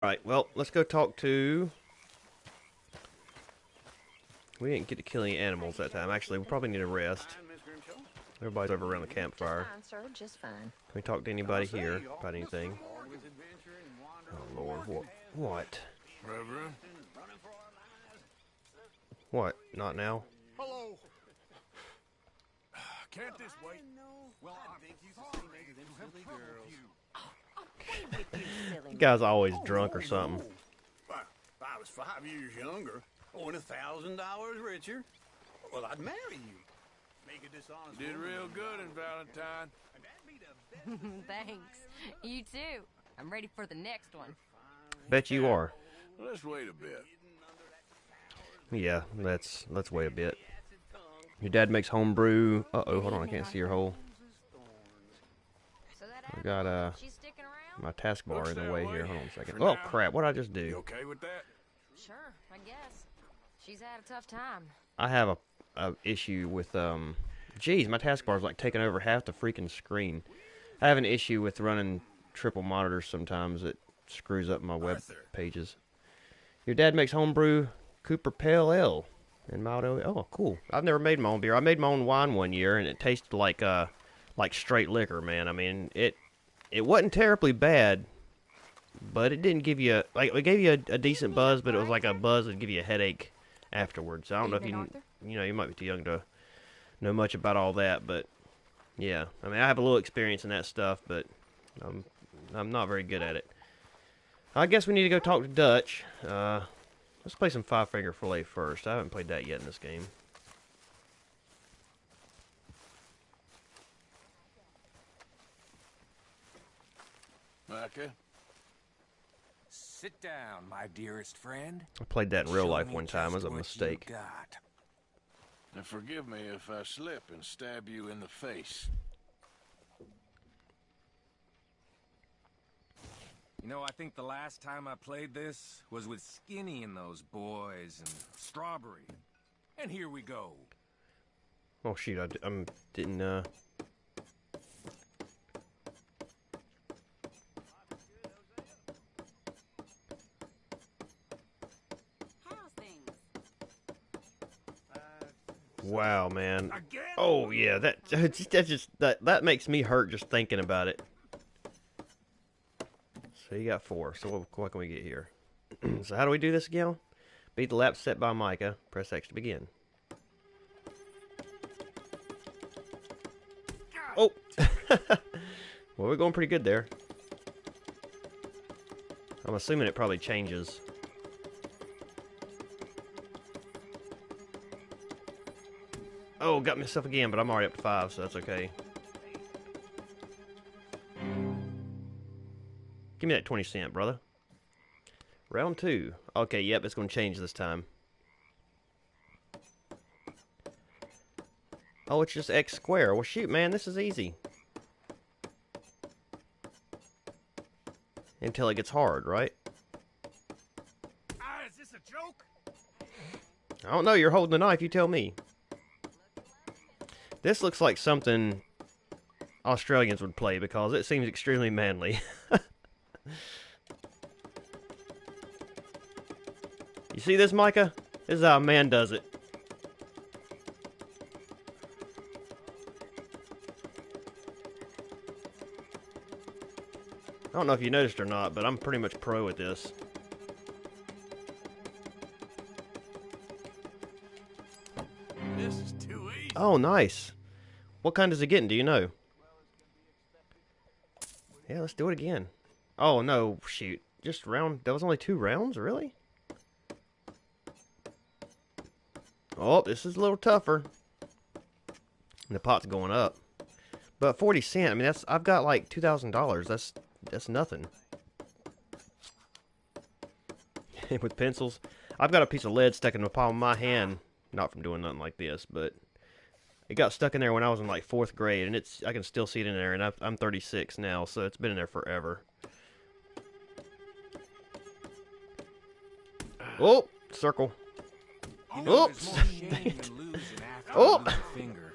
Right, well, let's go talk to... We didn't get to kill any animals that time. Actually, we probably need a rest. Everybody's over around the campfire. Just fine, sir. Just fine. Can we talk to anybody here about anything? Oh, Lord, what? Reverend? What? Not now? Hello. Can't this wait? Well, I think you thought maybe them silly girls. You guys always drunk or something. Well, if I was 5 years younger, or $1,000 richer, well, I'd marry you. Make a dishonest. Did real good in Valentine. Thanks. You too. I'm ready for the next one. Bet you are. Let's wait a bit. Yeah, let's wait a bit. Your dad makes homebrew. Uh-oh, hold on, I can't see your hole. So that I got she's sticking around? my taskbar in the way here. Hold on a second. For Oh now. crap, what did I just You do? okay with that? Sure, I guess. She's had a tough time. I have a issue with geez, my taskbar is like taking over half the freaking screen. I have an issue with running triple monitors sometimes. It screws up my web pages. Your dad makes homebrew Cooper Pale Ale and mild ale. Oh, cool. I've never made my own beer. I made my own wine one year, and it tasted like straight liquor, man. I mean, it wasn't terribly bad, but it didn't give you it gave you a decent buzz, but it was like a buzz that'd give you a headache afterwards. So I don't know if you might be too young to know much about all that, but yeah, I mean, I have a little experience in that stuff, but I'm not very good at it. I guess we need to go talk to Dutch. Let's play some Five Finger Fillet first. I haven't played that yet in this game. Micah? Sit down, my dearest friend. I played that in real Show life me one time. It was just a what you mistake. got. And forgive me if I slip and stab you in the face. You know, I think the last time I played this was with Skinny and those boys and Strawberry. And here we go. Oh shoot, I didn't How's things? Wow, man. Again? Oh yeah, that makes me hurt just thinking about it. So you got 4. So what can we get here? So how do we do this again? Beat the lap set by Micah. Press X to begin. Oh! Well, we're going pretty good there. I'm assuming it probably changes. Oh, got myself again, but I'm already up to 5, so that's okay. Give me that 20 cent, brother. Round 2. Okay, yep, it's going to change this time. Oh, it's just X square. Well, shoot, man, this is easy. Until it gets hard, right? Is this a joke? I don't know, you're holding the knife, you tell me. This looks like something Australians would play because it seems extremely manly. You see this, Micah? This is how a man does it. I don't know if you noticed or not, but I'm pretty much pro at this. This is too easy. Oh, nice. What kind is it getting? Do you know? Yeah, let's do it again. Oh, no, shoot. Just round... That was only 2 rounds? Really? Oh, this is a little tougher. And the pot's going up. But 40 cents, I mean, I've got like $2,000. That's nothing. With pencils. I've got a piece of lead stuck in the palm of my hand. Not from doing nothing like this, but it got stuck in there when I was in like 4th grade, and I can still see it in there, and I'm 36 now, so it's been in there forever. Oh, circle. You know, Oops. there's more shame than losing after Oh. you lose a finger.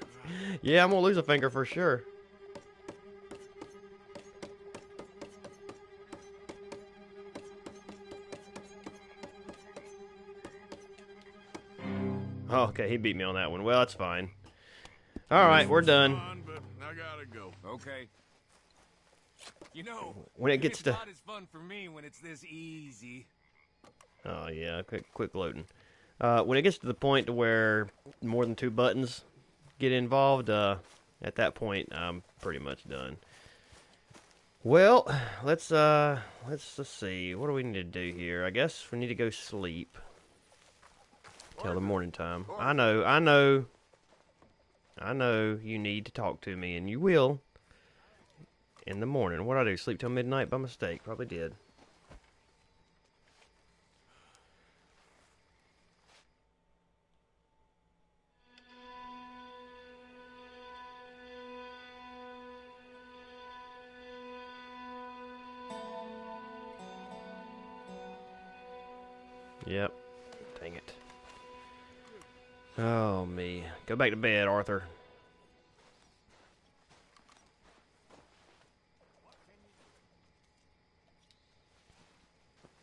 Yeah, I'm gonna lose a finger for sure. Oh, okay, he beat me on that one. Well, that's fine. All right, we're done. Fun, but I gotta go. Okay. You know, When it gets it's to... not as fun for me when it's this easy. Oh, yeah, quick loading. When it gets to the point to where more than 2 buttons get involved, at that point, I'm pretty much done. Well, let's see. What do we need to do here? I guess we need to go sleep till the morning time. I know you need to talk to me, and you will in the morning. What did I do? Sleep till midnight by mistake? Probably did. Yep. Dang it. Oh, me. Go back to bed, Arthur.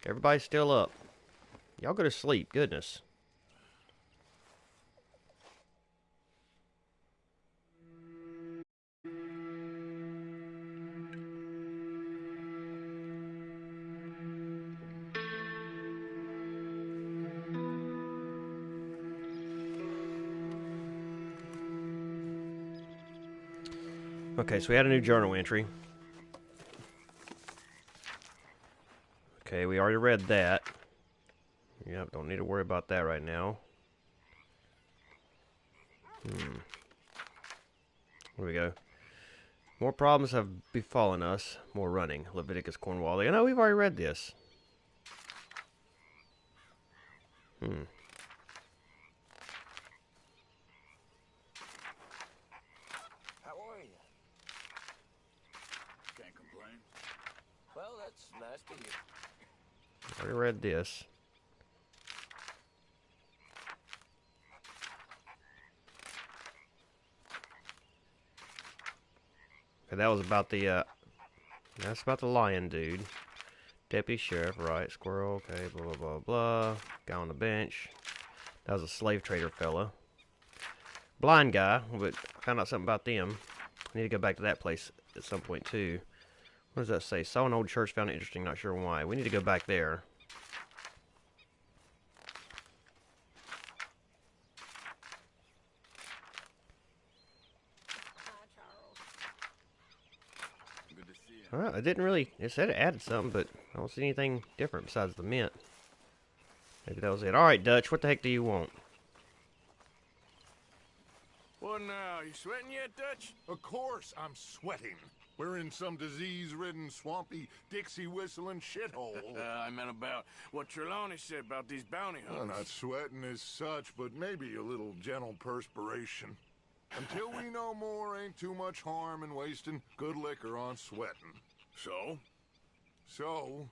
Everybody's still up. Y'all go to sleep. Goodness. Okay, so we had a new journal entry. Okay, we already read that. Yep, don't need to worry about that right now. Here we go. More problems have befallen us. More running. Leviticus Cornwall. You know, we've already read this. How are you? Can't complain. Well, that's nice to hear. Already read this. Okay, that was about the, that's about the lion dude. Deputy sheriff, right, squirrel, okay, blah, blah, blah, blah. Guy on the bench. That was a slave trader fella. Blind guy, but found out something about them. I need to go back to that place at some point, too. What does that say? Saw an old church, found it interesting, not sure why. We need to go back there. Good to see you. Well, it didn't really... It said it added something, but I don't see anything different besides the mint. Maybe that was it. Alright, Dutch, what the heck do you want? What now? You sweating yet, Dutch? Of course I'm sweating. We're in some disease-ridden, swampy, Dixie-whistling shithole. I meant about what Trelawney said about these bounty Well, hunters. not sweating as such, but maybe a little gentle perspiration. Until we know more, ain't too much harm in wasting good liquor on sweating. So? So,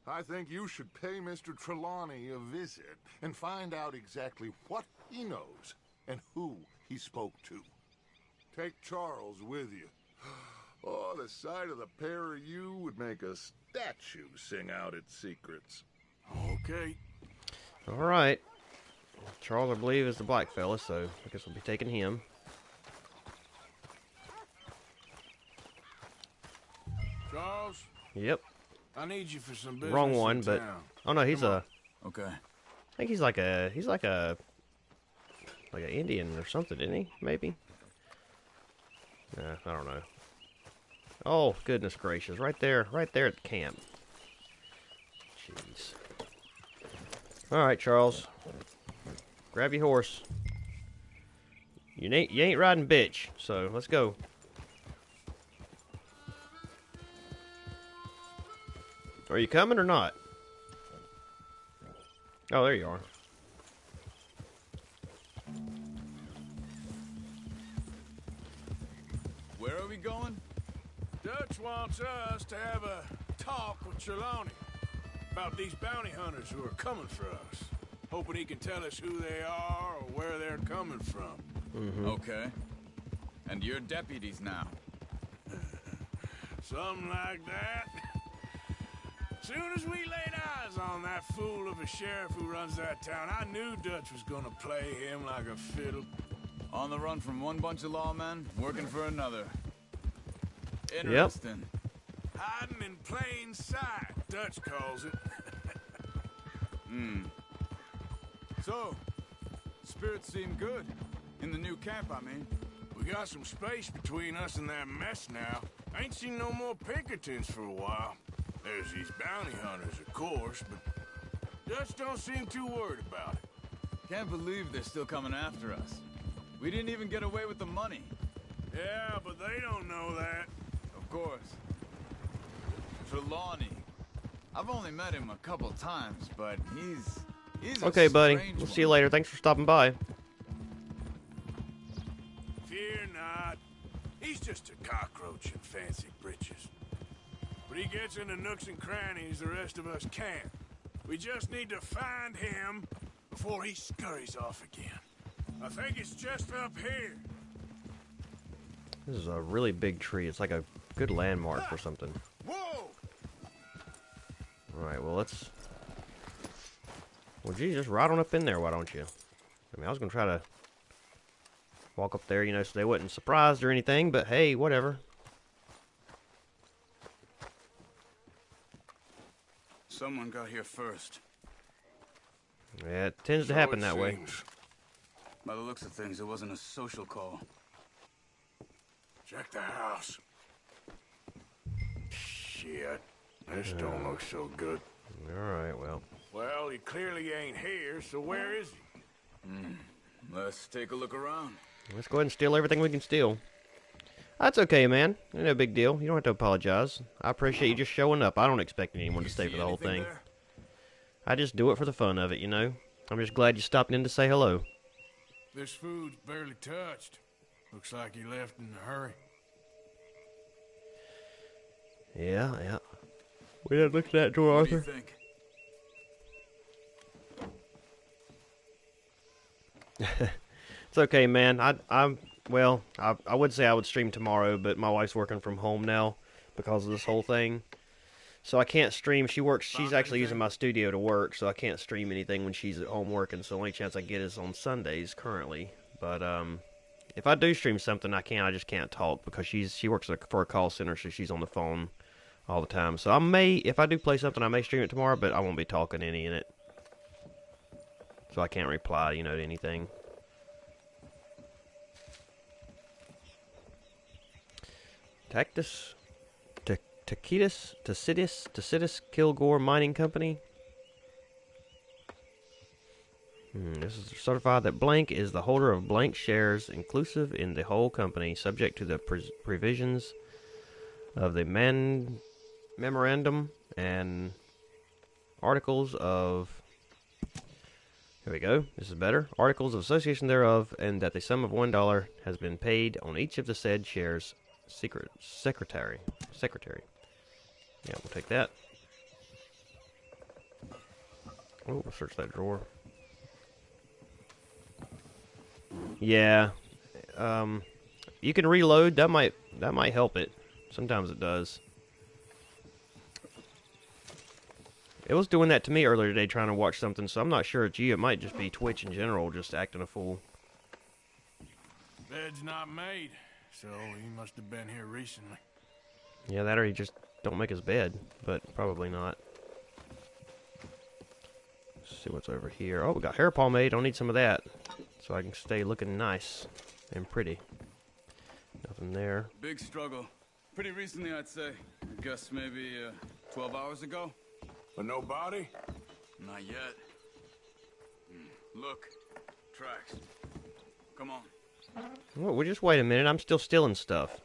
I think you should pay Mr. Trelawney a visit and find out exactly what he knows and who he spoke to. Take Charles with you. Oh, the sight of the pair of you would make a statue sing out its secrets. Okay. Alright. Charles, I believe, is the black fella, so I guess we'll be taking him. Charles, Yep. I need you for some business. Wrong one, in but... town. Oh, no, he's a... Okay. I think he's like an Indian or something, isn't he? Maybe? I don't know. Oh, goodness gracious. Right there at the camp. Jeez. Alright, Charles. Grab your horse. You ain't riding bitch, so let's go. Are you coming or not? Oh, there you are. Where are we going? Dutch wants us to have a talk with Trelawney about these bounty hunters who are coming for us. Hoping he can tell us who they are or where they're coming from. Okay. And you're deputies now. Something like that. Soon as we laid eyes on that fool of a sheriff who runs that town, I knew Dutch was gonna play him like a fiddle. On the run from one bunch of lawmen, working for another. Interesting. Hiding in plain sight, Dutch calls it. So, spirits seem good. In the new camp, I mean. We got some space between us and that mess now. Ain't seen no more Pinkertons for a while. There's these bounty hunters, of course, but Dutch don't seem too worried about it. Can't believe they're still coming after us. We didn't even get away with the money. Yeah, but they don't know that. Of course. Trelawney. I've only met him a couple times, but he's Okay, a buddy. strange We'll see you one. later. Thanks for stopping by. Fear not. He's just a cockroach in fancy breeches. But he gets into nooks and crannies the rest of us can't. We just need to find him before he scurries off again. I think it's just up here. This is a really big tree. It's like a good landmark or something. Whoa! Alright, well, let's... Well, geez, just ride on up in there, why don't you? I mean, I was going to try to walk up there, you know, so they wasn't surprised or anything, but hey, whatever. Someone got here first. Yeah, it tends to happen that way. By the looks of things, it wasn't a social call. Check the house. Shit. This don't look so good. Alright, well. Well, he clearly ain't here, so where is he? Let's take a look around. Let's go ahead and steal everything we can steal. That's okay, man. Ain't no big deal. You don't have to apologize. I appreciate you just showing up. I don't expect anyone to stay for the whole thing. There? I just do it for the fun of it, you know? I'm just glad you stopped in to say hello. This food's barely touched. Looks like he left in a hurry. Yeah, yeah. We didn't look at that door, What do you Arthur. think? It's okay, man. Well, I would say I would stream tomorrow, but my wife's working from home now because of this whole thing. So I can't stream. She's actually using my studio to work, so I can't stream anything when she's at home working. So the only chance I get is on Sundays currently. But if I do stream something, I just can't talk because she works for a call center, so she's on the phone all the time. So if I do play something, I may stream it tomorrow, but I won't be talking any in it. So I can't reply, you know, to anything. Tacitus Kilgore Mining Company. This is certified that blank is the holder of blank shares, inclusive in the whole company, subject to the provisions of the memorandum and articles of... Here we go. This is better. Articles of association thereof, and that the sum of $1 has been paid on each of the said shares. Secretary. Yeah, we'll take that. Oh, we'll search that drawer. Yeah. You can reload. That might help it. Sometimes it does. It was doing that to me earlier today trying to watch something, so I'm not sure it's you. It might just be Twitch in general just acting a fool. Bed's not made, so he must have been here recently. Yeah, that or he just don't make his bed, but probably not. Let's see what's over here. Oh, we got hair pomade. I'll need some of that so I can stay looking nice and pretty. Nothing there. Big struggle. Pretty recently, I'd say. I guess maybe 12 hours ago. But no body? Not yet. Look. Tracks. Come on. Well, just wait a minute. I'm still stealing stuff.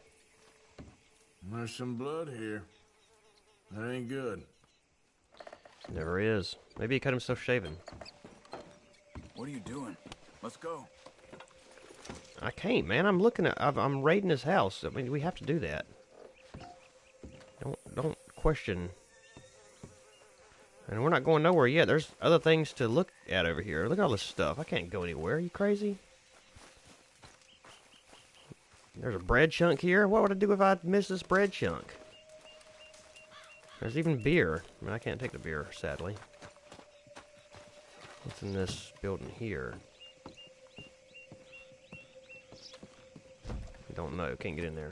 There's some blood here. That ain't good. Never is. Maybe he cut himself shaving. What are you doing? Let's go. I can't, man. I'm raiding his house. I mean, we have to do that. Don't question. And we're not going nowhere yet. There's other things to look at over here. Look at all this stuff. I can't go anywhere. Are you crazy? There's a bread chunk here. What would I do if I missed this bread chunk? There's even beer. I mean, I can't take the beer, sadly. What's in this building here? Don't know. Can't get in there.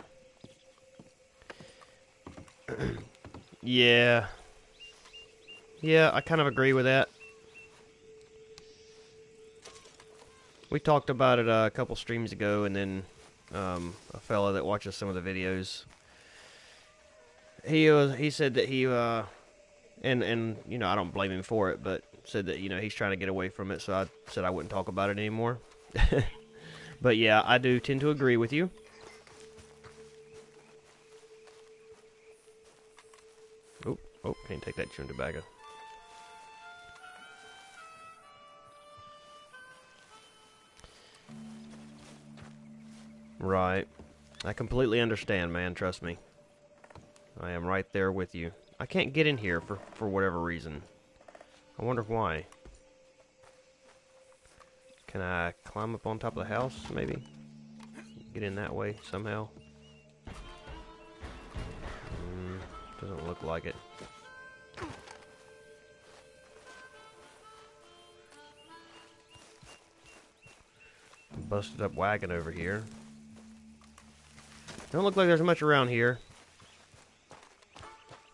Yeah. Yeah, I kind of agree with that. We talked about it a couple streams ago, and then a fella that watches some of the videos, he said that he and you know, I don't blame him for it, but said that, you know, he's trying to get away from it, so I said I wouldn't talk about it anymore. But yeah, I do tend to agree with you. Oh, can't take that chewing tobacco. Right. I completely understand, man. Trust me. I am right there with you. I can't get in here for whatever reason. I wonder why. Can I climb up on top of the house, maybe? Get in that way, somehow? Doesn't look like it. Busted up wagon over here. Don't look like there's much around here.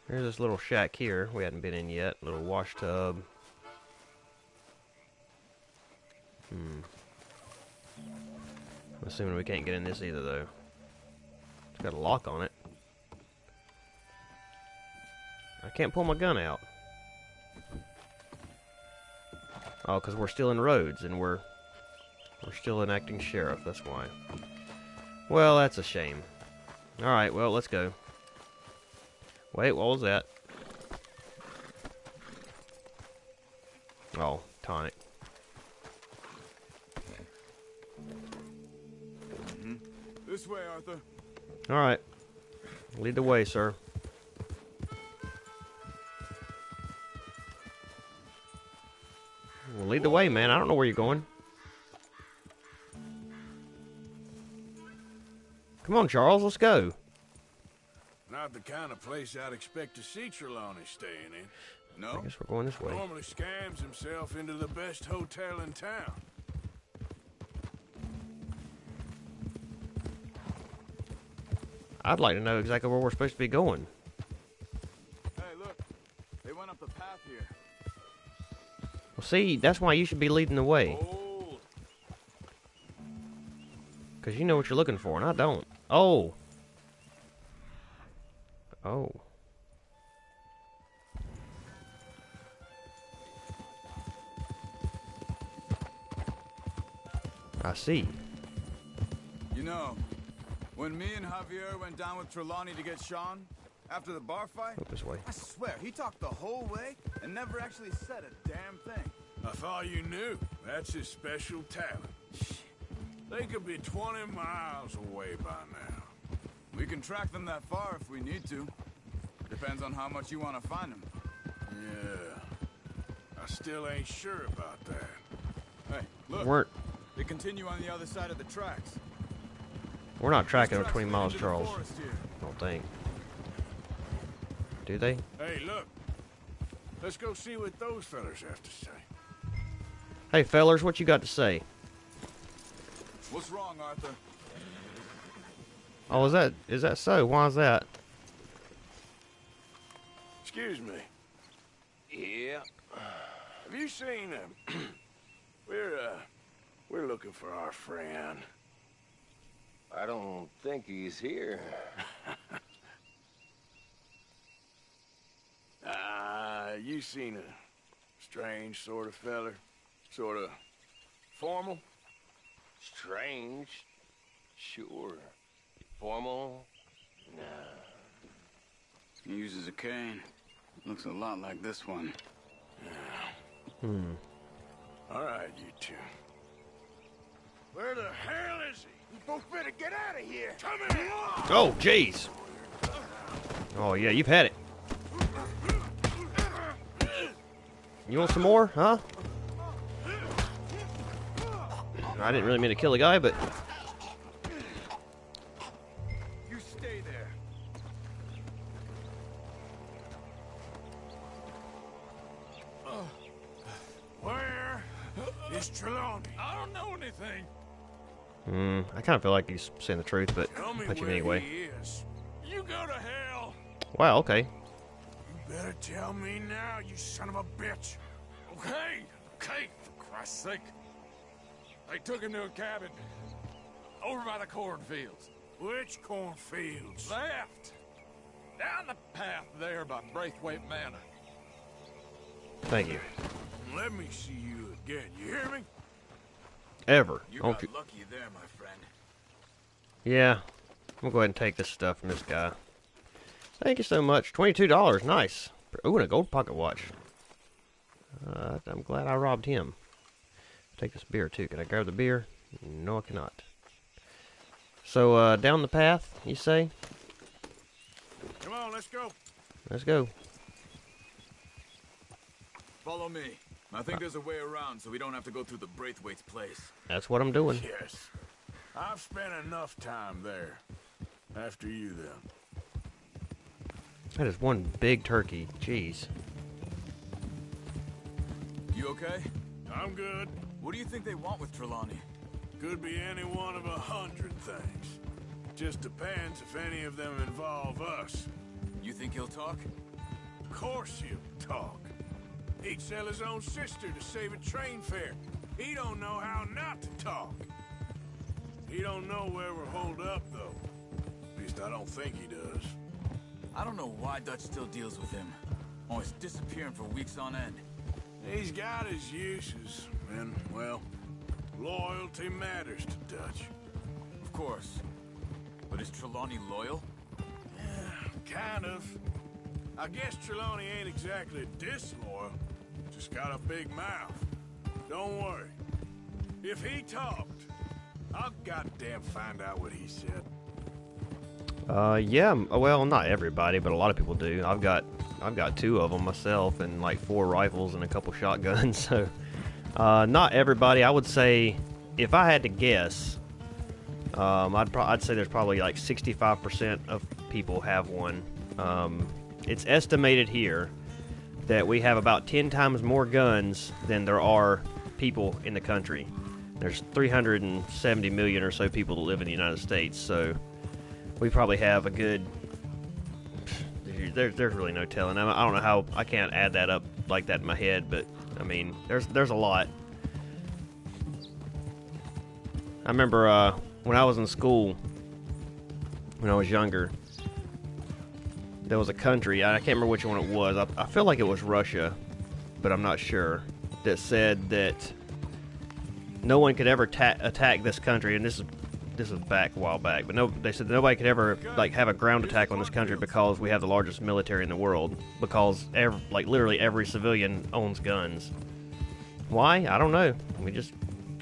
There's this little shack here we hadn't been in yet. Little wash tub. I'm assuming we can't get in this either, though. It's got a lock on it. I can't pull my gun out. Oh, because we're still in Rhodes, and we're still an acting sheriff, that's why. Well, that's a shame. Alright, well, let's go. Wait, what was that? Oh, tonic. This way, Arthur. Alright. Lead the way, sir. Well, lead the way, man. I don't know where you're going. Come on, Charles, let's go. Not the kind of place I'd expect to see Trelawney staying in. No? I guess we're going this way. Normally scams himself into the best hotel in town. I'd like to know exactly where we're supposed to be going. Hey, look. They went up the path here. Well, see, that's why you should be leading the way. Hold. Because you know what you're looking for, and I don't. Oh. Oh. I see. You know, when me and Javier went down with Trelawney to get Sean, after the bar fight, Look this way. I swear, he talked the whole way and never actually said a damn thing. I thought you knew. That's his special talent. They could be 20 miles away by now. We can track them that far if we need to. Depends on how much you want to find them. Yeah. I still ain't sure about that. Hey, look. They continue on the other side of the tracks. We're not tracking These over 20 tracks miles, lead into the Charles. forest here. I don't think. Do they? Hey, look. Let's go see what those fellas have to say. Hey, fellers, what you got to say? What's wrong, Arthur? Oh, is that so? Why is that? Excuse me. Yeah. Have you seen him? We're looking for our friend. I don't think he's here. You seen a strange sort of feller? Sort of formal? Strange? Sure. Formal? Nah. He uses a cane. Looks a lot like this one. All right, you two. Where the hell is he? You both better get out of here. Come here. Oh, jeez. Oh, yeah, you've had it. You want some more, huh? I didn't really mean to kill the guy, but... You stay there. This Trelawney. I don't know anything. I kind of feel like he's saying the truth, but Tell me punch him where anyway. he is. You go to hell. Wow, okay. You better tell me now, you son of a bitch. Okay, okay, for Christ's sake. They took him to a cabin over by the cornfields. Which cornfields? Left. Down the path there by Braithwaite Manor. Thank you. Let me see you again, you hear me? Ever. You Don't got you? lucky there, my friend. Yeah. I'm going to go ahead and take this stuff from this guy. Thank you so much. $22. Nice. Ooh, and a gold pocket watch. I'm glad I robbed him. Take this beer, too. Can I grab the beer? No, I cannot. So, down the path, you say? Come on, let's go. Let's go. Follow me. I think there's a way around so we don't have to go through the Braithwaite's place. That's what I'm doing. Yes. I've spent enough time there. After you, then. That is one big turkey. Jeez. You okay? I'm good. What do you think they want with Trelawney? Could be any one of 100 things. Just depends if any of them involve us. You think he'll talk? Of course he'll talk. He'd sell his own sister to save a train fare. He don't know how not to talk. He don't know where we're holed up, though. At least I don't think he does. I don't know why Dutch still deals with him. Always disappearing for weeks on end. He's got his uses, and, well, loyalty matters to Dutch. Of course. But is Trelawney loyal? Kind of. I guess Trelawney ain't exactly disloyal. Just got a big mouth. Don't worry. If he talked, I'll goddamn find out what he said. Yeah, well, not everybody, but a lot of people do. I've got 2 of them myself, and like 4 rifles and a couple shotguns. So, not everybody. I would say, if I had to guess, I'd say there's probably like 65% of people have one. It's estimated here that we have about 10 times more guns than there are people in the country. There's 370 million or so people that live in the United States, so we probably have a good... There's really no telling. I don't know how... I can't add that up like that in my head, but, I mean, there's a lot. I remember when I was in school, when I was younger, there was a country, I can't remember which one it was, I feel like it was Russia, but I'm not sure, that said that no one could ever attack this country, and this is back a while back, but they said nobody could ever like have a ground attack on this country because we have the largest military in the world, because literally every civilian owns guns. Why? I don't know.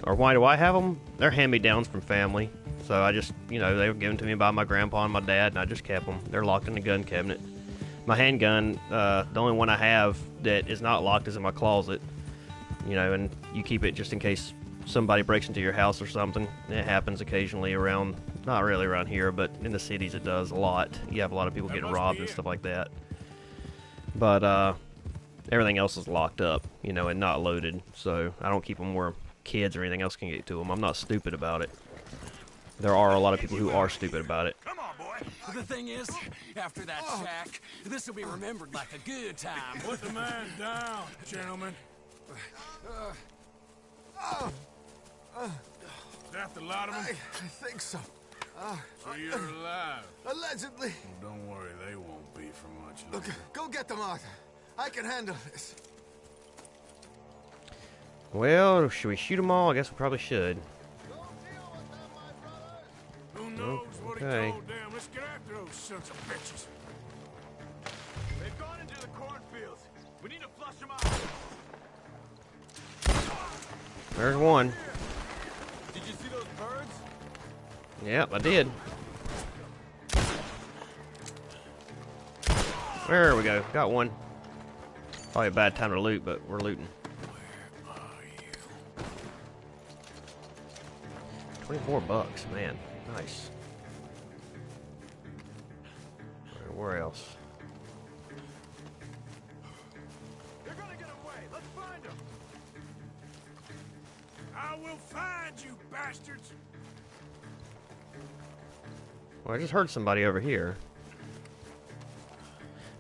Or why do I have them? They're hand-me-downs from family. So I just, they were given to me by my grandpa and my dad, and I just kept them. They're locked in the gun cabinet. My handgun, the only one I have that is not locked is in my closet. And you keep it just in case somebody breaks into your house or something. It happens occasionally around, not really around here, but in the cities it does a lot. You have a lot of people getting robbed and stuff like that. But everything else is locked up, and not loaded. So I don't keep them where kids or anything else can get to them. I'm not stupid about it. There are a lot of people who are stupid about it. Come on, boy. The thing is, after that shack, this will be remembered like a good time. Put the man down, gentlemen. Is that the lot of them? I think so. So you're alive. Allegedly. Well, don't worry, they won't be for much longer. Look, go get them, Arthur. I can handle this. Well, should we shoot them all? I guess we probably should. Who knows what he Okay. told them? Let's get after those sons of bitches. They've gone into the cornfields. We need to flush them out. There's one. Did you see those birds? Yep, I did. There we go. Got one. Probably a bad time to loot, but we're looting. 24 bucks, man. Nice. Where else? They're gonna get away. Let's find them. We'll find you, bastards. Well, I just heard somebody over here.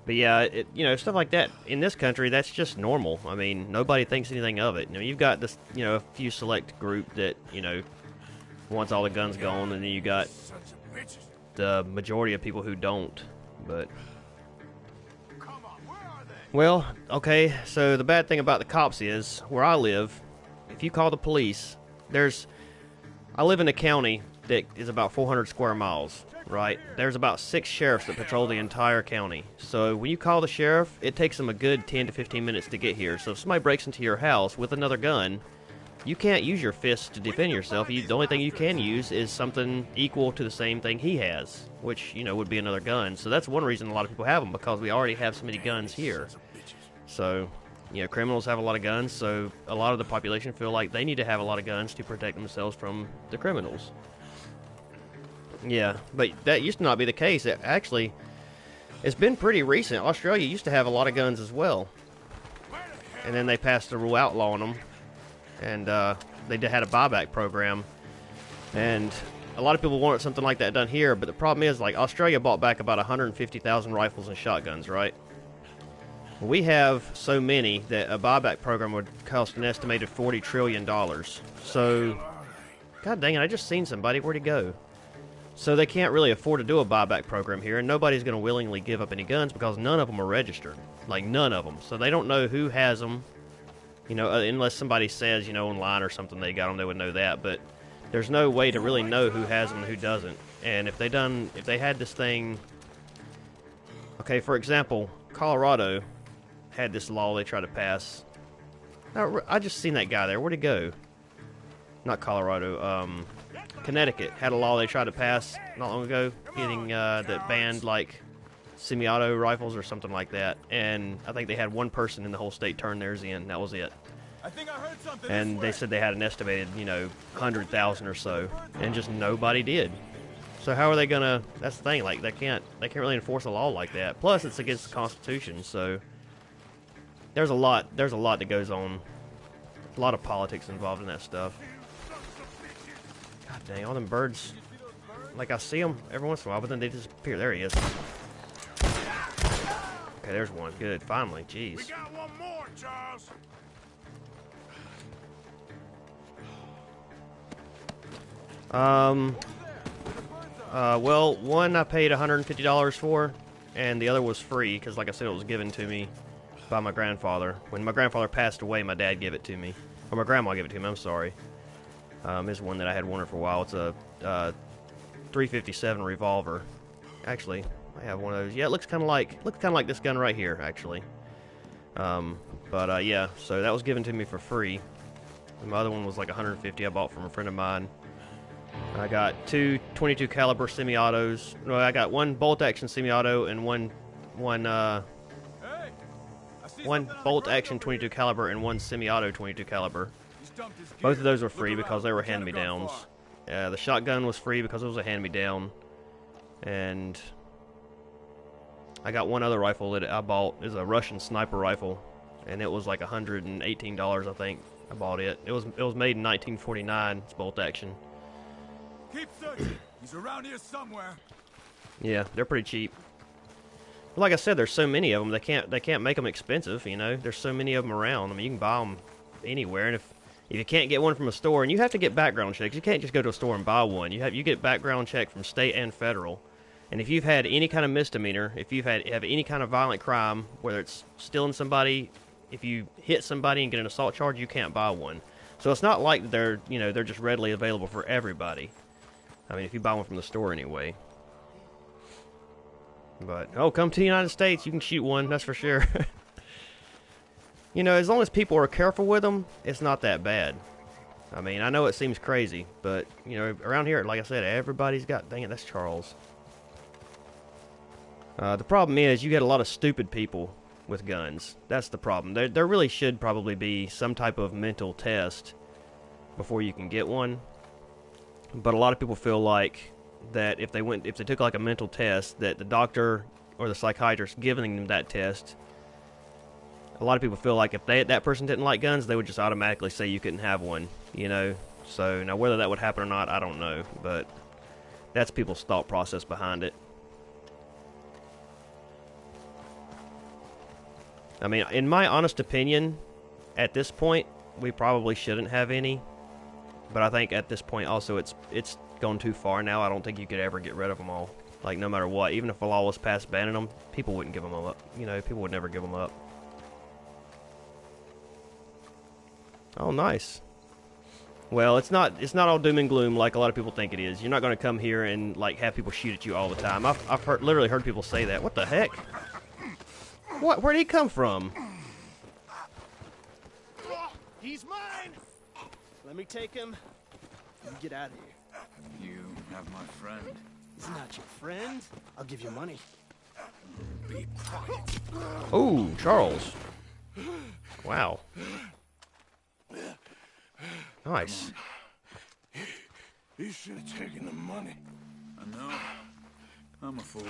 But yeah, you know, stuff like that in this country, that's just normal. I mean, nobody thinks anything of it. You know, you've got this, you know, a few select group that, you know, wants all the guns gone, and then you got the majority of people who don't. But well, okay, so the bad thing about the cops is, where I live, if you call the police, I live in a county that is about 400 square miles, right? There's about 6 sheriffs that patrol the entire county. So when you call the sheriff, it takes them a good 10 to 15 minutes to get here. So if somebody breaks into your house with another gun, you can't use your fists to defend yourself. The only thing you can use is something equal to the same thing he has, which, you know, would be another gun. So that's one reason a lot of people have them, because we already have so many guns here. So, you know, criminals have a lot of guns, so a lot of the population feel like they need to have a lot of guns to protect themselves from the criminals. Yeah, but that used to not be the case. Actually, it's been pretty recent. Australia used to have a lot of guns as well. And then they passed a rule outlawing them. And they had a buyback program. And a lot of people wanted something like that done here, but the problem is, like, Australia bought back about 150,000 rifles and shotguns, right? We have so many that a buyback program would cost an estimated $40 trillion. So, god dang it, I just seen somebody. Where'd he go? So they can't really afford to do a buyback program here, and nobody's going to willingly give up any guns because none of them are registered. Like, none of them. So they don't know who has them, you know, unless somebody says, you know, online or something they got them, they would know that. But there's no way to really know who has them and who doesn't. And if they had this thing, okay, for example, Colorado had this law they tried to pass. Now, I just seen that guy there. Where'd he go? Not Colorado. Connecticut had a law they tried to pass not long ago, that banned, like, semi-auto rifles or something like that. And I think they had one person in the whole state turn theirs in. That was it. I think I heard something. And they said they had an estimated, you know, 100,000 or so, and just nobody did. So how are they gonna? That's the thing. Like, they can't really enforce a law like that. Plus, it's against the Constitution. So there's a lot that goes on. A lot of politics involved in that stuff. God dang, all them birds. Like, I see them every once in a while, but then they disappear. There he is. Okay, there's one. Good. Finally. Jeez. We got one more, Charles. Well, one I paid $150 for, and the other was free, because, like I said, it was given to me by my grandfather. When my grandfather passed away, my dad gave it to me. Or my grandma gave it to me, I'm sorry. It's one that I had wanted for a while. It's a .357 revolver. Actually, I have one of those. Yeah, it looks kind of like this gun right here, actually. Yeah, so that was given to me for free. And my other one was like $150 I bought from a friend of mine. I got two .22 caliber semi-autos. No, I got one bolt-action semi-auto and one bolt-action .22 caliber and one semi-auto .22 caliber. Both of those were free because they were hand-me-downs. The shotgun was free because it was a hand-me-down. And I got one other rifle that I bought. It's a Russian sniper rifle, and it was like $118, I think. I bought it. It was made in 1949. It's bolt-action. Keep searching. He's around here somewhere. Yeah, they're pretty cheap. But like I said, there's so many of them. They can't make them expensive. You know, there's so many of them around. I mean, you can buy them anywhere. And if you can't get one from a store, and you have to get background checks, you can't just go to a store and buy one. You get background check from state and federal. And if you've had any kind of misdemeanor, if you have any kind of violent crime, whether it's stealing somebody, if you hit somebody and get an assault charge, you can't buy one. So it's not like they're just readily available for everybody. I mean, if you buy one from the store anyway. But, come to the United States, you can shoot one, that's for sure. You know, as long as people are careful with them, it's not that bad. I mean, I know it seems crazy, but, you know, around here, like I said, everybody's got... Dang it, that's Charles. The problem is, you get a lot of stupid people with guns. That's the problem. There really should probably be some type of mental test before you can get one. But a lot of people feel like that if they took like a mental test, that the doctor or the psychiatrist giving them that test, a lot of people feel like if that person didn't like guns, they would just automatically say you couldn't have one, you know. So now whether that would happen or not, I don't know, but that's people's thought process behind it. I mean, in my honest opinion, at this point, we probably shouldn't have any. But I think at this point also it's gone too far now. I don't think you could ever get rid of them all. Like, no matter what. Even if a law was passed banning them, people wouldn't give them up. You know, people would never give them up. Oh, nice. Well, it's not all doom and gloom like a lot of people think it is. You're not going to come here and, like, have people shoot at you all the time. I've literally heard people say that. What the heck? What? Where'd he come from? He's mine! Let me take him and get out of here. You have my friend. He's not your friend. I'll give you money. Be quiet. Oh, Charles. Wow. Nice. You should have taken the money. I know. I'm a fool.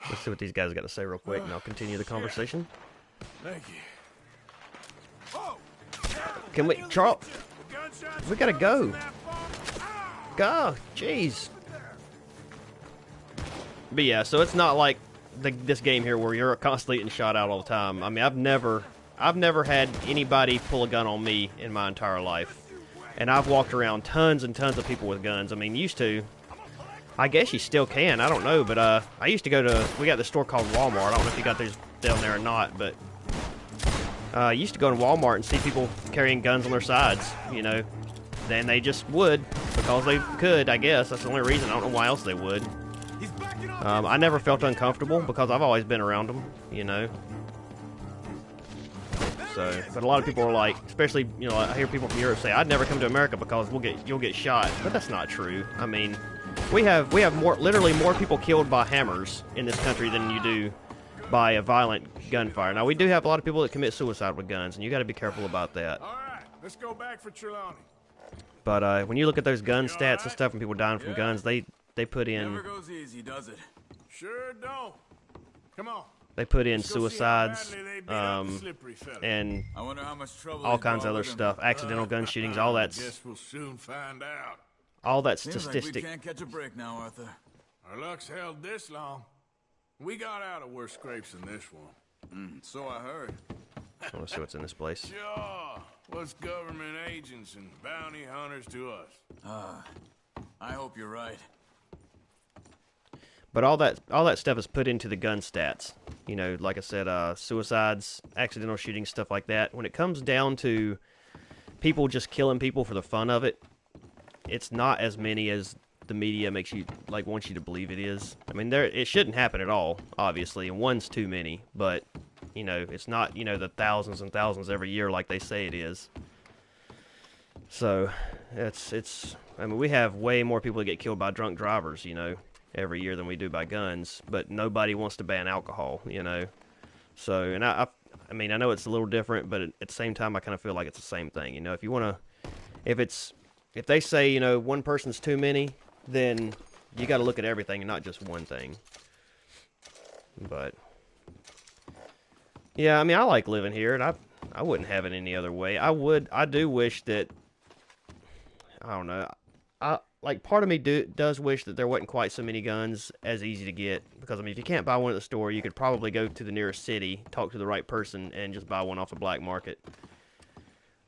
Let's see what these guys got to say real quick, and I'll continue the conversation. Thank you. Can we, Charles? We gotta go. Go, jeez. But yeah, so it's not like this game here where you're constantly getting shot out all the time. I mean, I've never had anybody pull a gun on me in my entire life, and I've walked around tons and tons of people with guns. I mean, used to. I guess you still can. I don't know, but I used to go to. We got this store called Walmart. I don't know if you got these down there or not, but I used to go to Walmart and see people carrying guns on their sides. You know, then they just would because they could. I guess that's the only reason. I don't know why else they would. I never felt uncomfortable because I've always been around them. You know. So, but a lot of people are like, especially, you know, I hear people from Europe say, "I'd never come to America because you'll get shot." But that's not true. I mean, we have literally more people killed by hammers in this country than you do by a violent gunfire. Now, we do have a lot of people that commit suicide with guns, and you got to be careful about that. All right, let's go back for Trelawney. But when you look at those gun stats and stuff, and people dying from guns, they put in. Never goes easy, does it? Sure don't. Come on. They put in Let's go see how suicides, badly they beat up the slippery fella. and I wonder how much trouble all they kinds of brought other with them. stuff, accidental gun shootings, all that's Guess we'll soon find out. all that Seems like statistic. we can't catch a break now, Arthur. Our luck's held this long. We got out of worse scrapes than this one. So I heard. I want to see what's in this place. Sure. What's government agents and bounty hunters to us? I hope you're right. But all that stuff is put into the gun stats. You know, like I said, suicides, accidental shootings, stuff like that. When it comes down to people just killing people for the fun of it, it's not as many as the media makes you wants you to believe it is. I mean, it shouldn't happen at all, obviously, and one's too many. But you know, it's not the thousands and thousands every year like they say it is. So it's. I mean, we have way more people that get killed by drunk drivers, you know, every year than we do by guns, but nobody wants to ban alcohol, you know. So, and I mean, I know it's a little different, but at the same time, I kind of feel like it's the same thing, you know. If you want to, if they say, you know, one person's too many, then you got to look at everything and not just one thing. But yeah, I mean, I like living here, and I wouldn't have it any other way. I do wish that, I don't know, part of me does wish that there wasn't quite so many guns as easy to get, because I mean, if you can't buy one at the store, you could probably go to the nearest city, talk to the right person, and just buy one off the black market.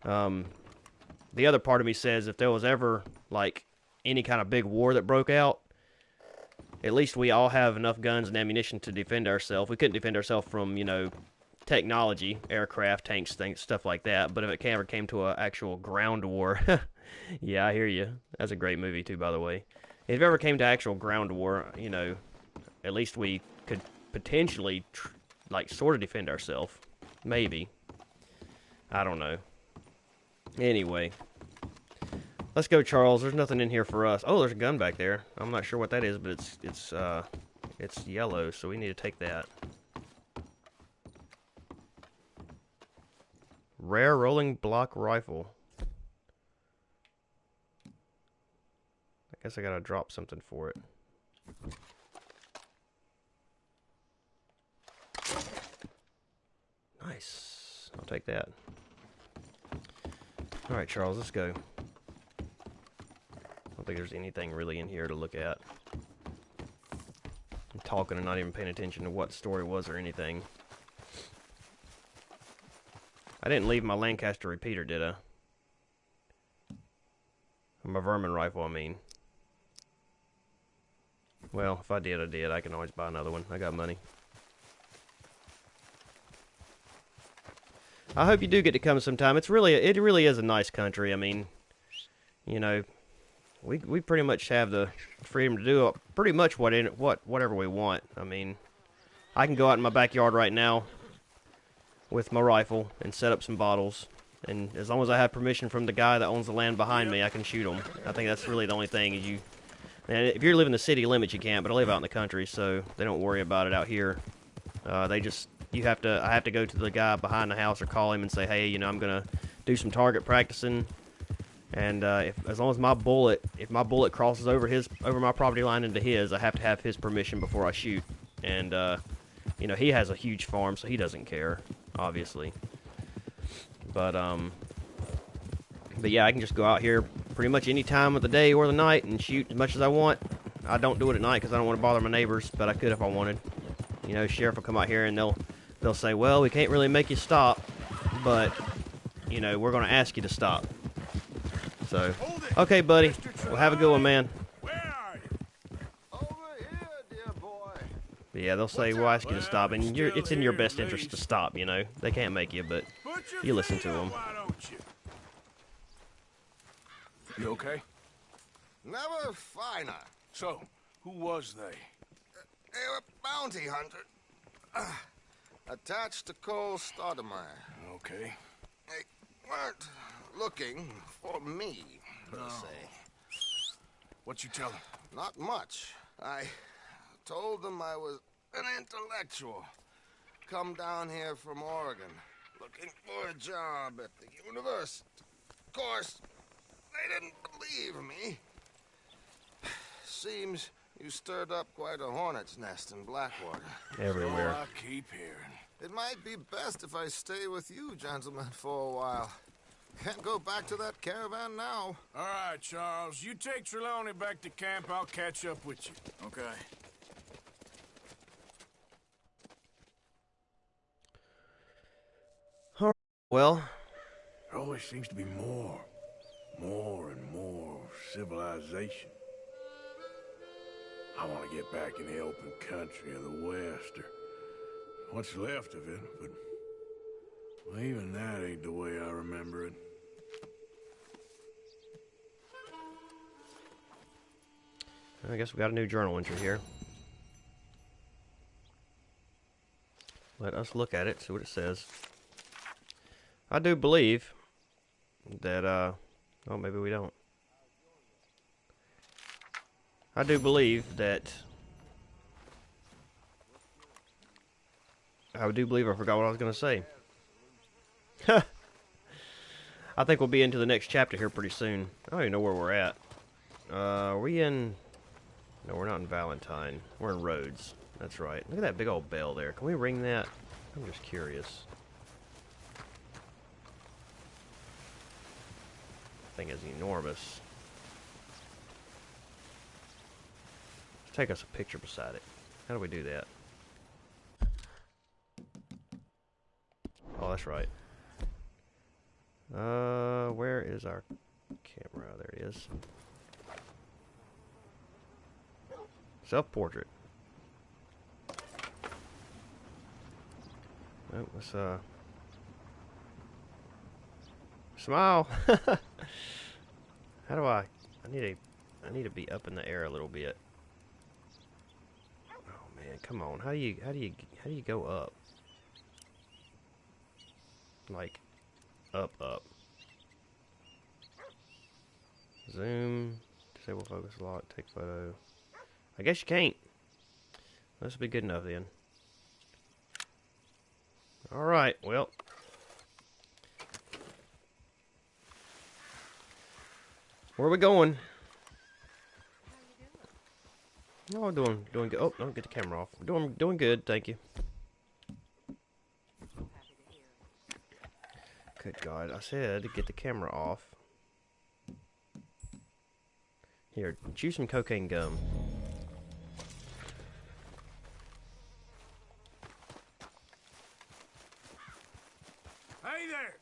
The other part of me says if there was ever like any kind of big war that broke out, at least we all have enough guns and ammunition to defend ourselves. We couldn't defend ourselves from, you know, technology, aircraft, tanks, things, stuff like that. But if it ever came to an actual ground war, yeah, I hear you. That's a great movie too, by the way. If it ever came to actual ground war, you know, at least we could potentially, sort of defend ourselves. Maybe. I don't know. Anyway. Let's go, Charles. There's nothing in here for us. Oh, there's a gun back there. I'm not sure what that is, but it's yellow, so we need to take that. Rare rolling block rifle. I guess I gotta drop something for it. Nice. I'll take that. Alright, Charles, let's go. I don't think there's anything really in here to look at. I'm talking and not even paying attention to what the story was or anything. I didn't leave my Lancaster repeater, did I? Or my vermin rifle, I mean. Well, if I did, I did. I can always buy another one. I got money. I hope you do get to come sometime. It really is a nice country. I mean, you know, we pretty much have the freedom to do pretty much whatever we want. I mean, I can go out in my backyard right now with my rifle and set up some bottles, and as long as I have permission from the guy that owns the land behind me, I can shoot them. I think that's really the only thing is you. And if you're living the city limits, you can't. But I live out in the country, so they don't worry about it out here. I have to go to the guy behind the house or call him and say, hey, you know, I'm gonna do some target practicing, and as long as my bullet crosses over my property line into his, I have to have his permission before I shoot. And you know, he has a huge farm, so he doesn't care, obviously. But yeah, I can just go out here pretty much any time of the day or the night and shoot as much as I want. I don't do it at night because I don't want to bother my neighbors, but I could if I wanted. You know, sheriff will come out here and they'll say, well, we can't really make you stop, but, you know, we're going to ask you to stop. So, okay, buddy. Well, have a good one, man. Where are you? Over here, dear boy. But yeah, they'll say, we'll ask you to stop, and it's in your best interest to stop, you know. They can't make you, but you listen to them. Why don't you? You okay? Never finer. So, who was they? They were bounty hunter. Attached to Cole Stoudemire. Okay. They weren't looking for me, per se. What you tell them? Not much. I told them I was an intellectual. Come down here from Oregon, looking for a job at the university. Of course, they didn't believe me. Seems you stirred up quite a hornet's nest in Blackwater. Everywhere. So I keep hearing. It might be best if I stay with you, gentlemen, for a while. Can't go back to that caravan now. All right, Charles. You take Trelawney back to camp. I'll catch up with you. Okay. Well, There always seems to be more and more civilization. I want to get back in the open country of the West, or what's left of it, but well, even that ain't the way I remember it. I guess we got a new journal entry here. Let us look at it, see what it says. I do believe that, oh, maybe we don't. I do believe that... I forgot what I was going to say. I think we'll be into the next chapter here pretty soon. I don't even know where we're at. Are we in... No, we're not in Valentine. We're in Rhodes. That's right. Look at that big old bell there. Can we ring that? I'm just curious. Thing is enormous. Let's take us a picture beside it. How do we do that? Oh, that's right. Where is our camera? There it is. Self-portrait. Oh, let's smile. How do I need to be up in the air a little bit. Oh man, come on. How do you go up? Like up. Zoom, disable focus lock, take photo. I guess you can't. This will be good enough then. Alright, well. Where are we going? Oh, doing good. Oh, don't get the camera off. Doing good, thank you. Good God, I said to get the camera off. Here, chew some cocaine gum. Hey there!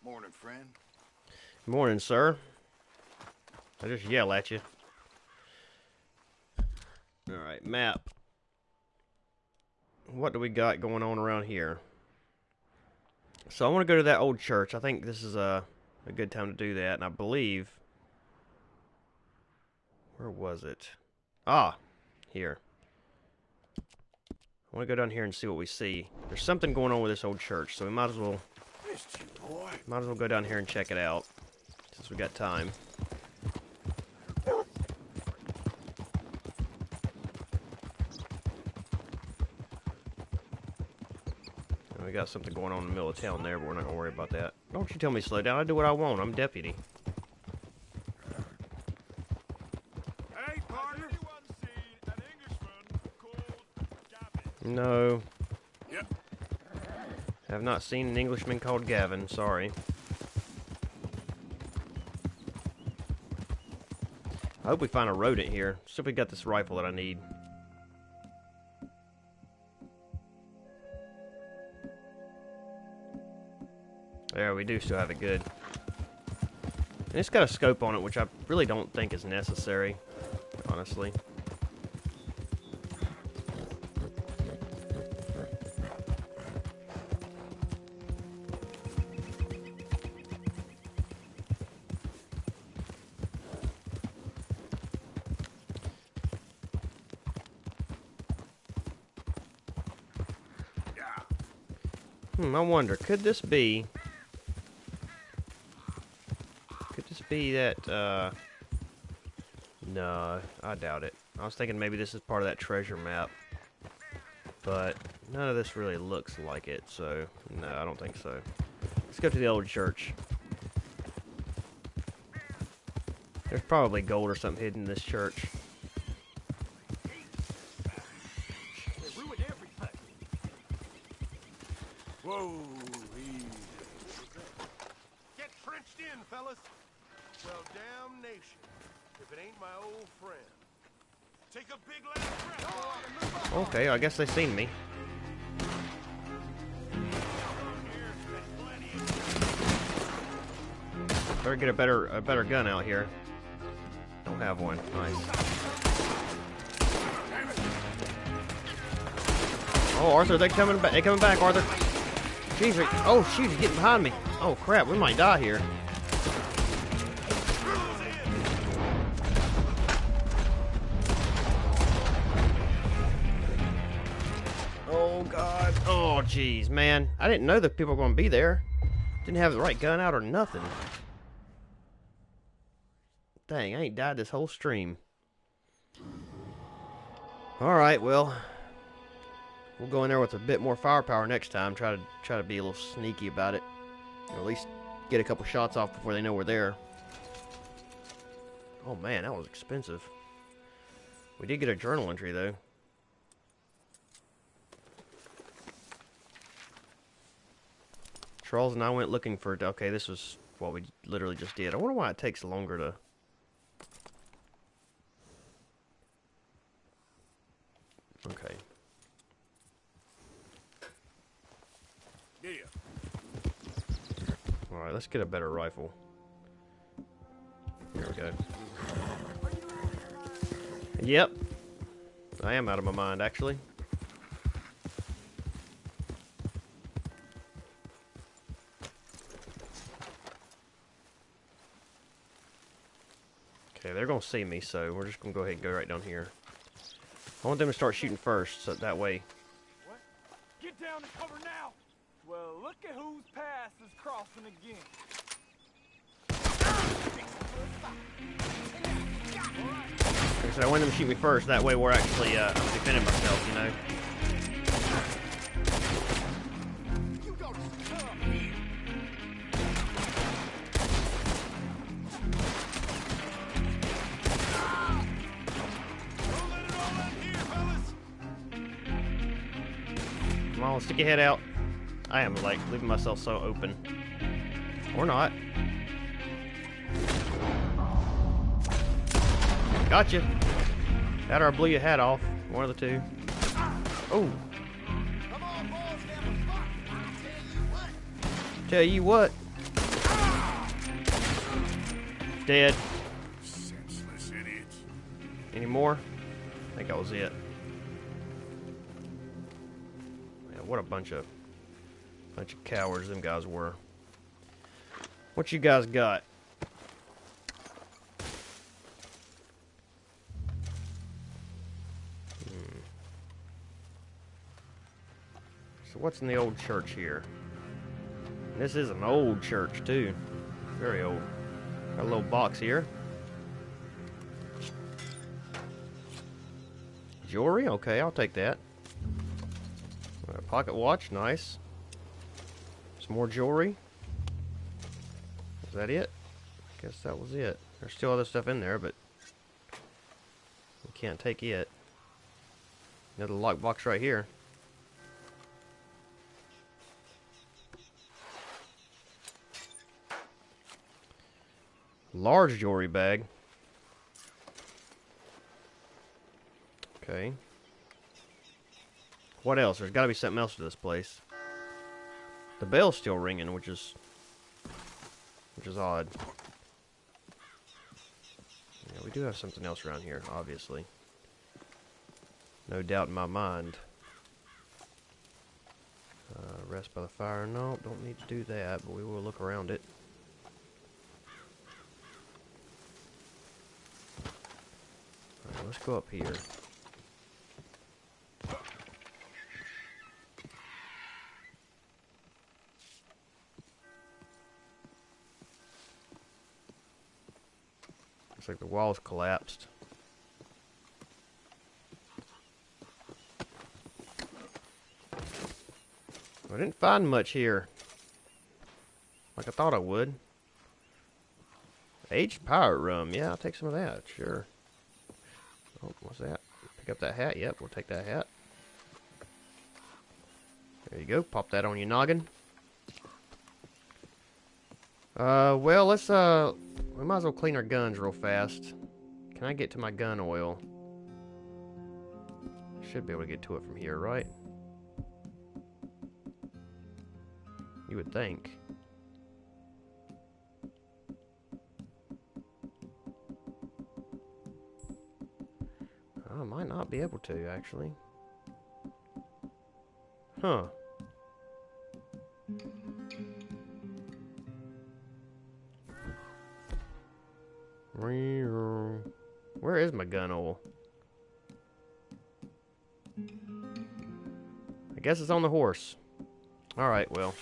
Morning, friend. Morning, sir. I just yell at you. Alright, map. What do we got going on around here? So I want to go to that old church. I think this is a good time to do that. And I believe... Where was it? Ah, here. I want to go down here and see what we see. There's something going on with this old church, so we might as well... Missed you, boy. Might as well go down here and check it out, since we got time. We got something going on in the middle of town there, but we're not going to worry about that. Don't you tell me to slow down. I do what I want. I'm deputy. Hey, partner! Has anyone seen an Englishman called Gavin? No. Yep. Have not seen an Englishman called Gavin. Sorry. I hope we find a rodent here. See if we got this rifle that I need. There, we do still have it good. And it's got a scope on it, which I really don't think is necessary, honestly. I wonder, could this be that, no, I doubt it. I was thinking maybe this is part of that treasure map, but none of this really looks like it, so, no, I don't think so. Let's go to the old church. There's probably gold or something hidden in this church. Whoa, easy. Get trenched in, fellas. Well, damnation, if it ain't my old friend. Take a big last breath. Okay, I guess they seen me. Better get a better gun out here. Don't have one. Nice. Oh, Arthur, they're coming back. They're coming back, Arthur. Jeez, oh shoot, he's getting behind me. Oh crap, we might die here. Oh god. Oh jeez, man. I didn't know that people were going to be there. Didn't have the right gun out or nothing. Dang, I ain't died this whole stream. Alright, well. We'll go in there with a bit more firepower next time. Try to be a little sneaky about it. Or at least get a couple shots off before they know we're there. Oh man, that was expensive. We did get a journal entry though. Charles and I went looking for... Okay, this was what we literally just did. I wonder why it takes longer to... Okay. Yeah. Alright, let's get a better rifle. There we go. Yep. I am out of my mind, actually. Okay, they're going to see me, so we're just going to go ahead and go right down here. I want them to start shooting first, so that way... What? Get down and cover now! Well, look at whose path is crossing again. Like I said, I want them to shoot me first, that way we're actually I'm defending myself, you know? Come on, stick your head out. I am, like, leaving myself so open. Or not. Gotcha. That or I blew your hat off. One of the two. Oh. Come on, boys, have a fuck. Tell you what. Dead. Senseless idiots. Any more? I think that was it. Man, what a bunch of cowards them guys were. What you guys got? So what's in the old church here? This is an old church too. Very old. Got a little box here. Jewelry? Okay, I'll take that. A pocket watch, nice. Some more jewelry. Is that it? Guess that was it. There's still other stuff in there, but we can't take it. Another lockbox right here. Large jewelry bag. Okay. What else? There's got to be something else to this place. The bell's still ringing, which is odd. Yeah, we do have something else around here, obviously. No doubt in my mind. Rest by the fire. No, don't need to do that, but we will look around it. Alright, let's go up here. Looks like the walls collapsed. I didn't find much here. Like I thought I would. Aged pirate rum. Yeah, I'll take some of that. Sure. Oh, what's that? Pick up that hat. Yep, we'll take that hat. There you go. Pop that on your noggin. Well, let's, we might as well clean our guns real fast. Can I get to my gun oil? Should be able to get to it from here, right? You would think. I might not be able to, actually. Huh. Where is my gun oil? I guess it's on the horse. Alright, well.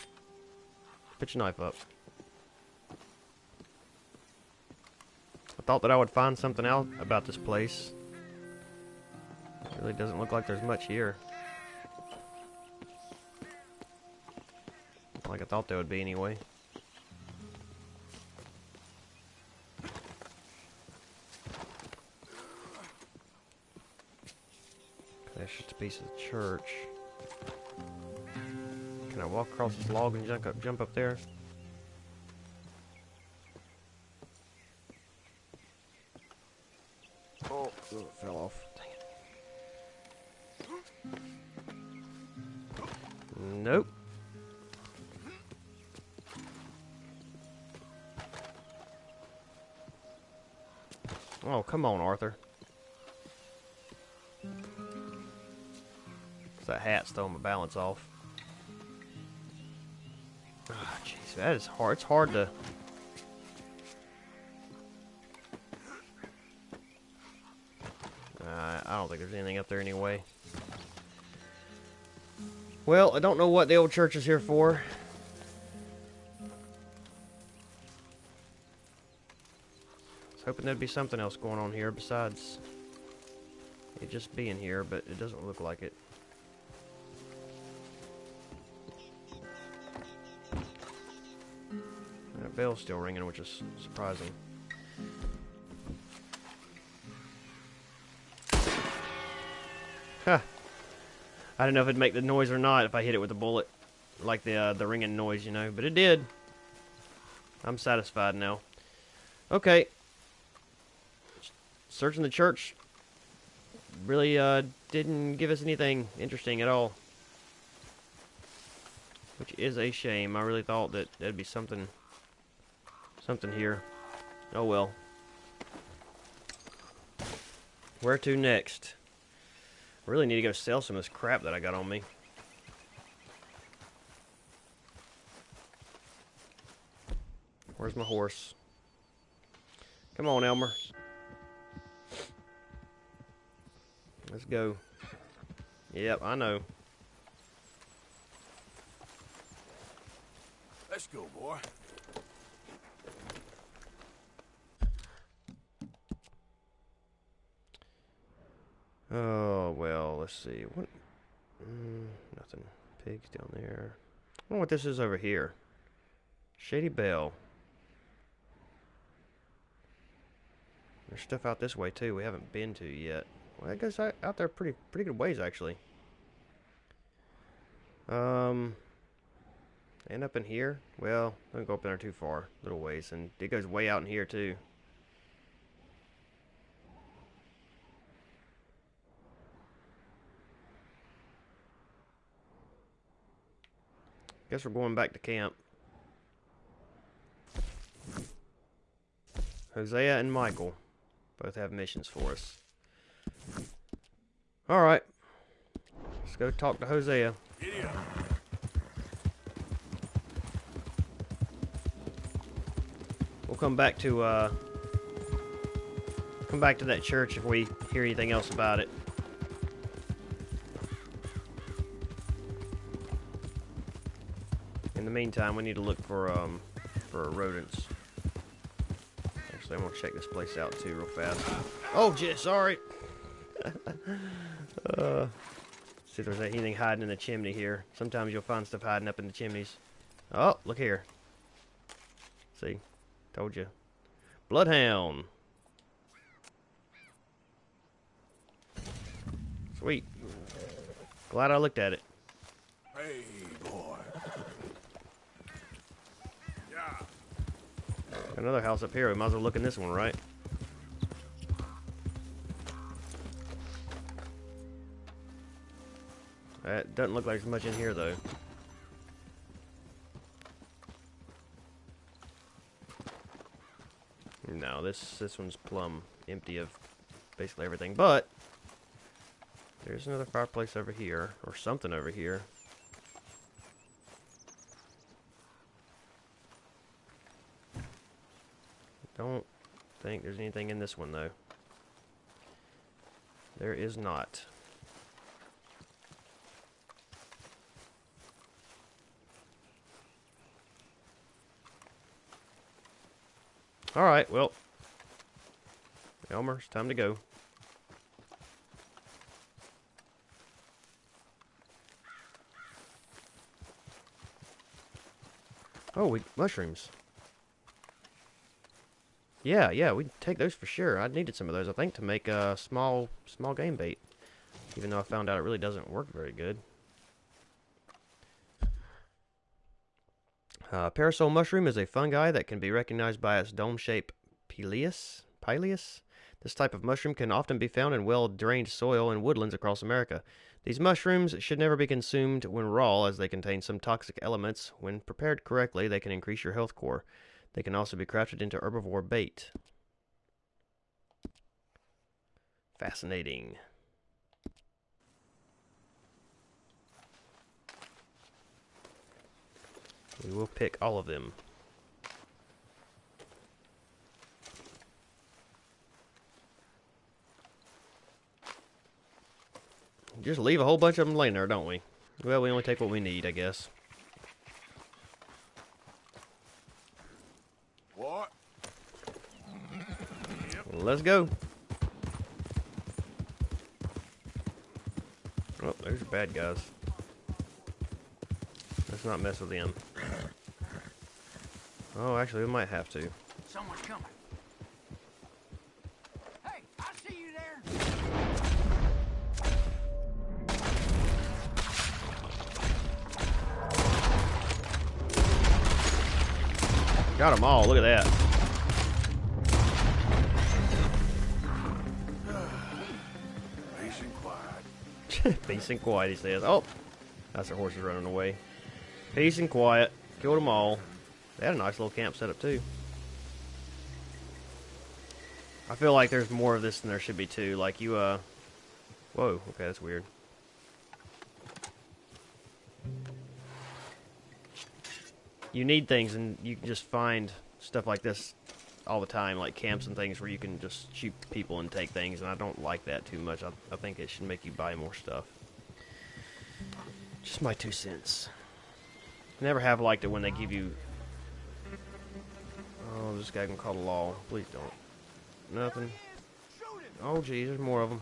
Put your knife up. I thought that I would find something out about this place. It really doesn't look like there's much here. Like I thought there would be anyway. That's just a piece of the church. Can I walk across this log and jump up there? Oh, it fell off. Dang it. Nope. Oh, come on, Arthur. That hat's throwing my balance off. Ah, jeez, that is hard. It's hard to. I don't think there's anything up there anyway. Well, I don't know what the old church is here for. I was hoping there'd be something else going on here besides it just being here, but it doesn't look like it. That bell's still ringing, which is surprising. Huh. I don't know if it'd make the noise or not if I hit it with a bullet. like the ringing noise, you know, but it did. I'm satisfied now. Okay. Searching the church really didn't give us anything interesting at all, which is a shame. I really thought that there'd be something here. Oh well. Where to next? I really need to go sell some of this crap that I got on me. Where's my horse? Come on, Elmer. Let's go. Yep, I know. Let's go, boy. Oh, well, let's see. What? Nothing. Pigs down there. I wonder what this is over here. Shady Bell. There's stuff out this way, too, we haven't been to yet. Well, that goes out there pretty good ways, actually. And up in here? Well, don't go up in there too far. Little ways. And it goes way out in here, too. Guess we're going back to camp. Hosea and Michael both have missions for us. Alright. Let's go talk to Hosea. Giddy up. We'll come back to that church if we hear anything else about it. In the meantime, we need to look for rodents. Actually, I'm gonna check this place out too real fast. Oh, sorry. See if there's anything hiding in the chimney here. Sometimes you'll find stuff hiding up in the chimneys. Oh, look here. See, told you. Bloodhound. Sweet. Glad I looked at it. Hey, boy. Yeah. Another house up here. We might as well look in this one, right? That doesn't look like there's much in here, though. No, this one's plumb empty of basically everything. But there's another fireplace over here, or something over here. Don't think there's anything in this one, though. There is not. Alright, well. Elmer, it's time to go. Oh, mushrooms. Yeah, we can take those for sure. I needed some of those, I think, to make a small game bait. Even though I found out it really doesn't work very good. Parasol mushroom is a fungi that can be recognized by its dome-shaped pileus. This type of mushroom can often be found in well-drained soil and woodlands across America. These mushrooms should never be consumed when raw, as they contain some toxic elements. When prepared correctly, they can increase your health score. They can also be crafted into herbivore bait. Fascinating. We will pick all of them. Just leave a whole bunch of them laying there, don't we? Well, we only take what we need, I guess. What? Let's go. Oh, there's the bad guys. Let's not mess with them. Oh, actually, we might have to. Someone's coming. Hey, I see you there. Got them all. Look at that. Peace and quiet. Peace and quiet, he says. Oh, that's our horses running away. Peace and quiet. Killed them all. They had a nice little camp set up too. I feel like there's more of this than there should be too. Like you, whoa, okay, that's weird. You need things, and you can just find stuff like this all the time, like camps and things where you can just shoot people and take things, and I don't like that too much. I think it should make you buy more stuff. Just my 2 cents. Never have liked it when they give you... Oh, this guy can call the law. Please don't. Nothing. Oh, geez, there's more of them.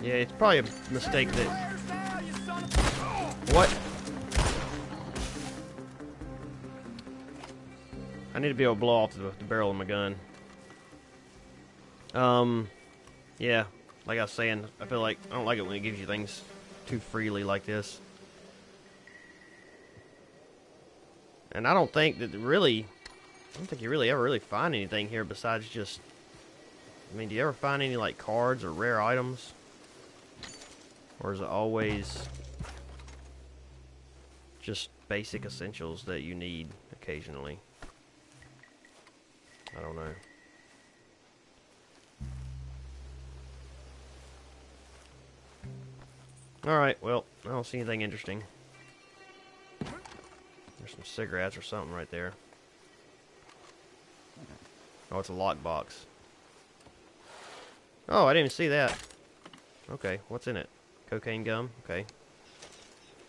Yeah, it's probably a mistake that... What? I need to be able to blow off the barrel of my gun. Yeah, like I was saying, I feel like I don't like it when it gives you things too freely like this. And I don't think that really, I don't think you really ever really find anything here besides just, I mean, do you ever find any like cards or rare items? Or is it always just basic essentials that you need occasionally? I don't know. Alright, well, I don't see anything interesting. There's some cigarettes or something right there. Oh, it's a lockbox. Oh, I didn't even see that. Okay, what's in it? Cocaine gum? Okay.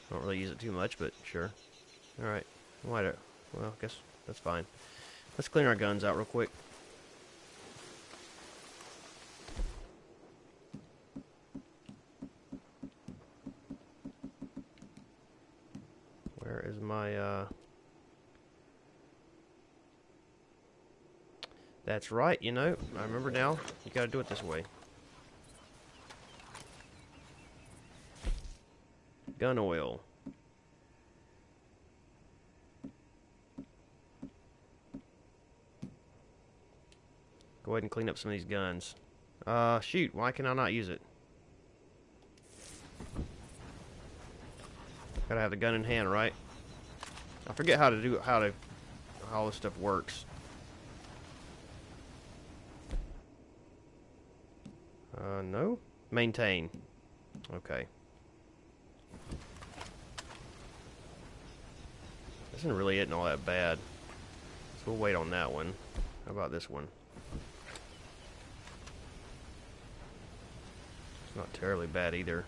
Don't really use it too much, but sure. Alright. Well, I guess that's fine. Let's clean our guns out real quick. Where is my, That's right, you know, I remember now. You gotta do it this way. Gun oil. Go ahead and clean up some of these guns. Shoot, why can I not use it? Gotta have the gun in hand, right? I forget how all this stuff works. No? Maintain. Okay. This isn't really getting all that bad. So we'll wait on that one. How about this one? It's not terribly bad either.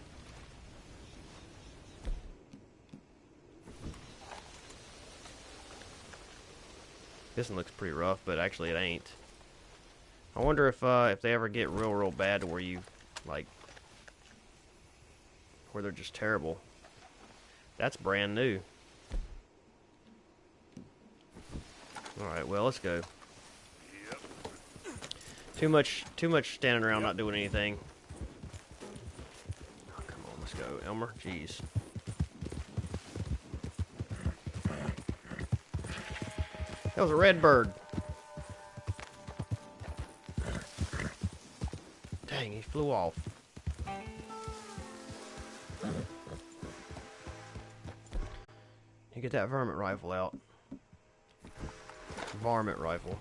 This one looks pretty rough, but actually it ain't. I wonder if they ever get real bad to where you, like, where they're just terrible. That's brand new. Alright, well, let's go. Too much standing around not doing anything. Oh, come on, let's go. Elmer, jeez. That was a red bird. Dang, he flew off. You get that varmint rifle out. Varmint rifle.